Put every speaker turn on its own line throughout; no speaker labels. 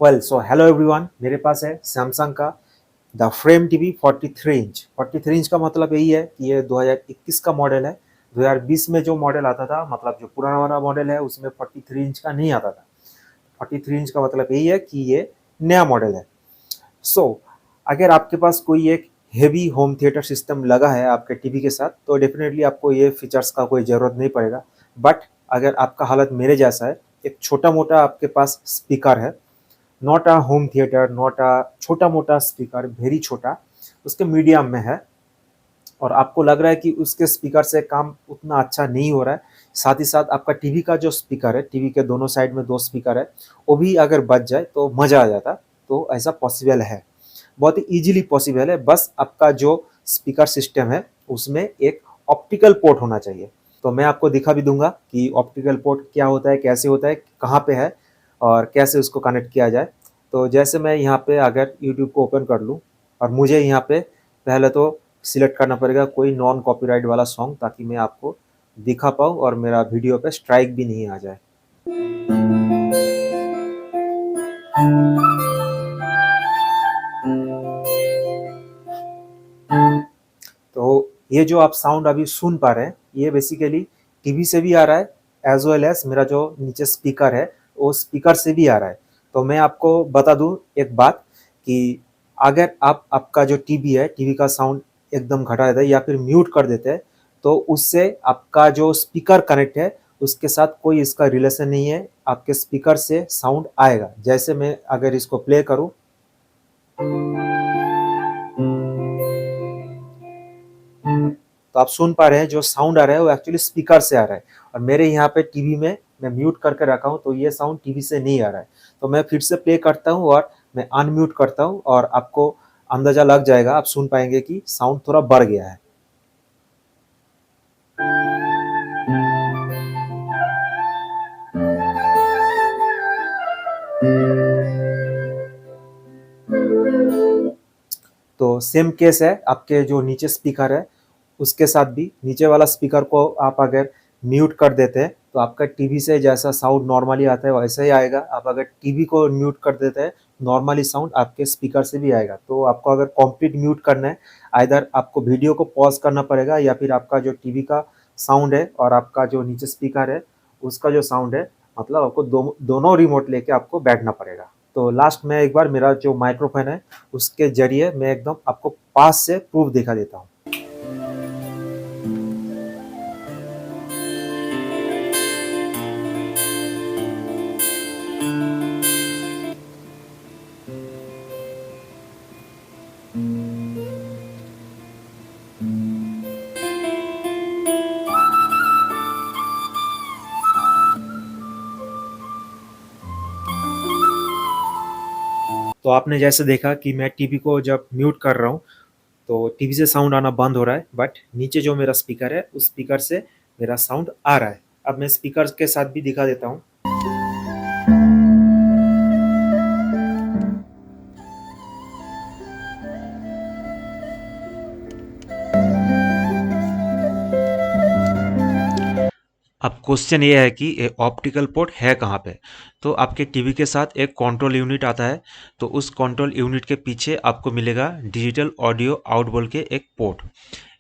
So hello everyone, मेरे पास है Samsung का the frame TV 43 inch. 43 inch का मतलब यही है कि ये 2021 का मॉडल है। 2020 में जो मॉडल आता था, मतलब जो पुराना वाला मॉडल है, उसमें 43 इंच का नहीं आता था। 43 इंच का मतलब यही है कि ये नया मॉडल है। सो अगर आपके पास कोई एक हेवी होम थिएटर सिस्टम लगा है आपके टीवी के साथ, तो डेफिनेटली आपको ये फीचर्स का कोई ज़रूरत नहीं पड़ेगा। बट अगर आपका हालत मेरे जैसा है, एक छोटा मोटा आपके पास स्पीकर है, not a home theatre, not a छोटा मोटा स्पीकर, वेरी छोटा, उसके मीडियम में है, और आपको लग रहा है कि उसके स्पीकर से काम उतना अच्छा नहीं हो रहा है, साथ ही साथ आपका टीवी का जो स्पीकर है, टीवी के दोनों साइड में दो स्पीकर है, वो भी अगर बच जाए तो मज़ा आ जाता। तो ऐसा पॉसिबल है, बहुत ही ईजिली पॉसिबल है। बस आपका जो स्पीकर सिस्टम है उसमें एक ऑप्टिकल पोर्ट होना चाहिए। तो मैं आपको दिखा भी दूंगा कि ऑप्टिकल पोर्ट क्या होता है, कैसे होता है, कहाँ पे है और कैसे उसको कनेक्ट किया जाए। तो जैसे मैं यहाँ पे अगर यूट्यूब को ओपन कर लूँ, और मुझे यहाँ पे पहले तो सिलेक्ट करना पड़ेगा कोई नॉन कॉपीराइट वाला सॉन्ग, ताकि मैं आपको दिखा पाऊँ और मेरा वीडियो पे स्ट्राइक भी नहीं आ जाए। तो ये जो आप साउंड अभी सुन पा रहे हैं, ये बेसिकली टीवी से भी आ रहा है, एज वेल एज मेरा जो नीचे स्पीकर है वो स्पीकर से भी आ रहा है। तो मैं आपको बता दूं एक बात, कि अगर आप आपका जो टीवी है, टीवी का साउंड एकदम घटा देते हैं या फिर म्यूट कर देते हैं, तो उससे आपका जो स्पीकर कनेक्ट है उसके साथ कोई इसका रिलेशन नहीं है। आपके स्पीकर से साउंड आएगा। जैसे मैं अगर इसको प्ले करूं, तो आप सुन पा रहे हैं जो साउंड आ रहा है वो एक्चुअली स्पीकर से आ रहा है। और मेरे यहाँ पे टीवी में मैं म्यूट करके रखा हूँ, तो ये साउंड टीवी से नहीं आ रहा है। तो मैं फिर से प्ले करता हूँ और मैं अनम्यूट करता हूँ, और आपको अंदाजा लग जाएगा, आप सुन पाएंगे कि साउंड थोड़ा बढ़ गया है। तो सेम केस है आपके जो नीचे स्पीकर है उसके साथ भी। नीचे वाला स्पीकर को आप अगर म्यूट कर देते हैं तो आपका टीवी से जैसा साउंड नॉर्मली आता है वैसा ही आएगा। आप अगर टीवी को म्यूट कर देते हैं, नॉर्मली साउंड आपके स्पीकर से भी आएगा। तो आपको अगर कंप्लीट म्यूट करना है, आइदर आपको वीडियो को पॉज करना पड़ेगा, या फिर आपका जो टीवी का साउंड है और आपका जो नीचे स्पीकर है उसका जो साउंड है, मतलब आपको दोनों रिमोट लेके आपको बैठना पड़ेगा। तो लास्ट में एक बार मेरा जो माइक्रोफोन है उसके जरिए मैं एकदम आपको पास से प्रूफ दिखा देता हूँ। तो आपने जैसे देखा कि मैं टीवी को जब म्यूट कर रहा हूँ तो टीवी से साउंड आना बंद हो रहा है, बट नीचे जो मेरा स्पीकर है उस स्पीकर से मेरा साउंड आ रहा है। अब मैं स्पीकर के साथ भी दिखा देता हूँ। अब क्वेश्चन ये है कि ये ऑप्टिकल पोर्ट है कहाँ पे। तो आपके टीवी के साथ एक कंट्रोल यूनिट आता है, तो उस कंट्रोल यूनिट के पीछे आपको मिलेगा डिजिटल ऑडियो आउट बोल के एक पोर्ट।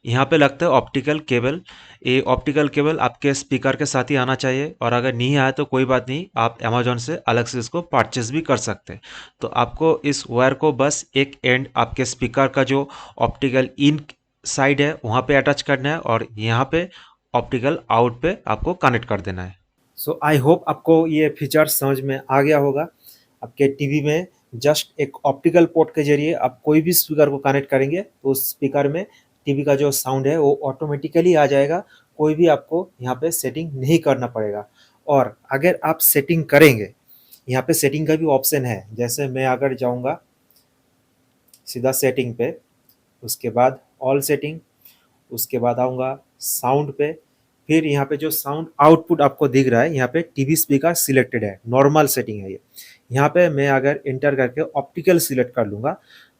यहाँ पे लगता है ऑप्टिकल केबल। ये ऑप्टिकल केबल आपके स्पीकर के साथ ही आना चाहिए, और अगर नहीं आया तो कोई बात नहीं, आप अमेजोन से अलग से इसको परचेज भी कर सकते हैं। तो आपको इस वायर को बस एक एंड आपके स्पीकर का जो ऑप्टिकल इन साइड है वहाँ पे अटैच करना है, और यहाँ पे ऑप्टिकल आउट पे आपको कनेक्ट कर देना है। सो आई होप आपको ये फीचर समझ में आ गया होगा। आपके टीवी में जस्ट एक ऑप्टिकल पोर्ट के जरिए आप कोई भी स्पीकर को कनेक्ट करेंगे तो उस स्पीकर में टीवी का जो साउंड है वो ऑटोमेटिकली आ जाएगा। कोई भी आपको यहाँ पे सेटिंग नहीं करना पड़ेगा। और अगर आप सेटिंग करेंगे, यहाँ पे सेटिंग का भी ऑप्शन है। जैसे मैं अगर जाऊँगा सीधा सेटिंग पे, उसके बाद ऑल सेटिंग, उसके बाद आऊँगा साउंड पे, फिर यहाँ पे जो साउंड आउटपुट आपको दिख रहा है यहाँ पे टीवी स्पीकर सिलेक्टेड है, नॉर्मल सेटिंग है ये। यहाँ पे मैं अगर इंटर करके ऑप्टिकल सिलेक्ट कर लूँगा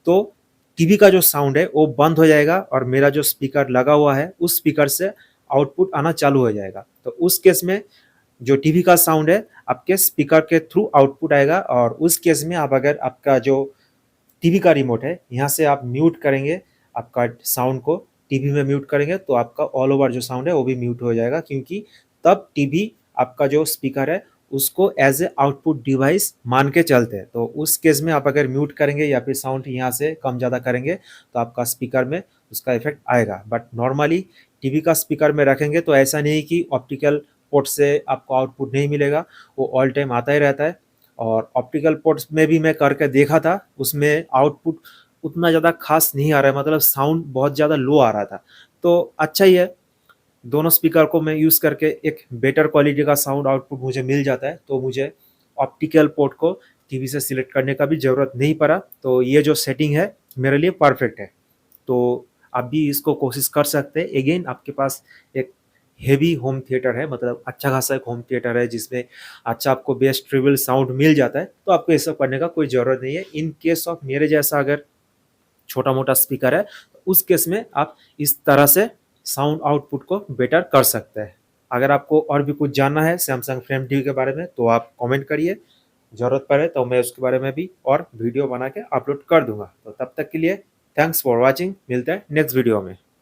तो टीवी का जो साउंड है वो बंद हो जाएगा, और मेरा जो स्पीकर लगा हुआ है उस स्पीकर से आउटपुट आना चालू हो जाएगा। तो उस केस में
जो टीवी का साउंड है आपके स्पीकर के थ्रू आउटपुट आएगा, और उस केस में आप अगर आपका जो टीवी का रिमोट है यहाँ से आप म्यूट करेंगे आपका साउंड को, टीवी में म्यूट करेंगे तो आपका ऑल ओवर जो साउंड है वो भी म्यूट हो जाएगा, क्योंकि तब टीवी आपका जो स्पीकर है उसको एज ए आउटपुट डिवाइस मान के चलते हैं। तो उस केस में आप अगर म्यूट करेंगे या फिर साउंड यहाँ से कम ज़्यादा करेंगे तो आपका स्पीकर में उसका इफेक्ट आएगा। बट नॉर्मली टीवी का स्पीकर में रखेंगे तो ऐसा नहीं कि ऑप्टिकल पोर्ट से आपको आउटपुट नहीं मिलेगा, वो ऑल टाइम आता ही रहता है। और ऑप्टिकल पोर्ट्स में भी मैं करके देखा था, उसमें आउटपुट उतना ज़्यादा खास नहीं आ रहा है, मतलब साउंड बहुत ज़्यादा लो आ रहा था। तो अच्छा ही है, दोनों स्पीकर को मैं यूज़ करके एक बेटर क्वालिटी का साउंड आउटपुट मुझे मिल जाता है, तो मुझे ऑप्टिकल पोर्ट को टीवी से सिलेक्ट करने का भी ज़रूरत नहीं पड़ा। तो ये जो सेटिंग है मेरे लिए परफेक्ट है। तो आप भी इसको कोशिश कर सकते हैं। अगेन आपके पास एक हेवी होम थिएटर है, मतलब अच्छा खासा एक होम थिएटर है जिसमें अच्छा आपको बेस्ट ट्रिबल साउंड मिल जाता है, तो आपको ये सब करने का कोई ज़रूरत नहीं है। इन केस ऑफ मेरे जैसा अगर छोटा मोटा स्पीकर है तो उस केस में आप इस तरह से साउंड आउटपुट को बेटर कर सकते हैं। अगर आपको और भी कुछ जानना है सैमसंग फ्रेम टीवी के बारे में तो आप कमेंट करिए, ज़रूरत पड़े तो मैं उसके बारे में भी और वीडियो बना के अपलोड कर दूंगा। तो तब तक के लिए थैंक्स फॉर वॉचिंग, मिलते हैं नेक्स्ट वीडियो में।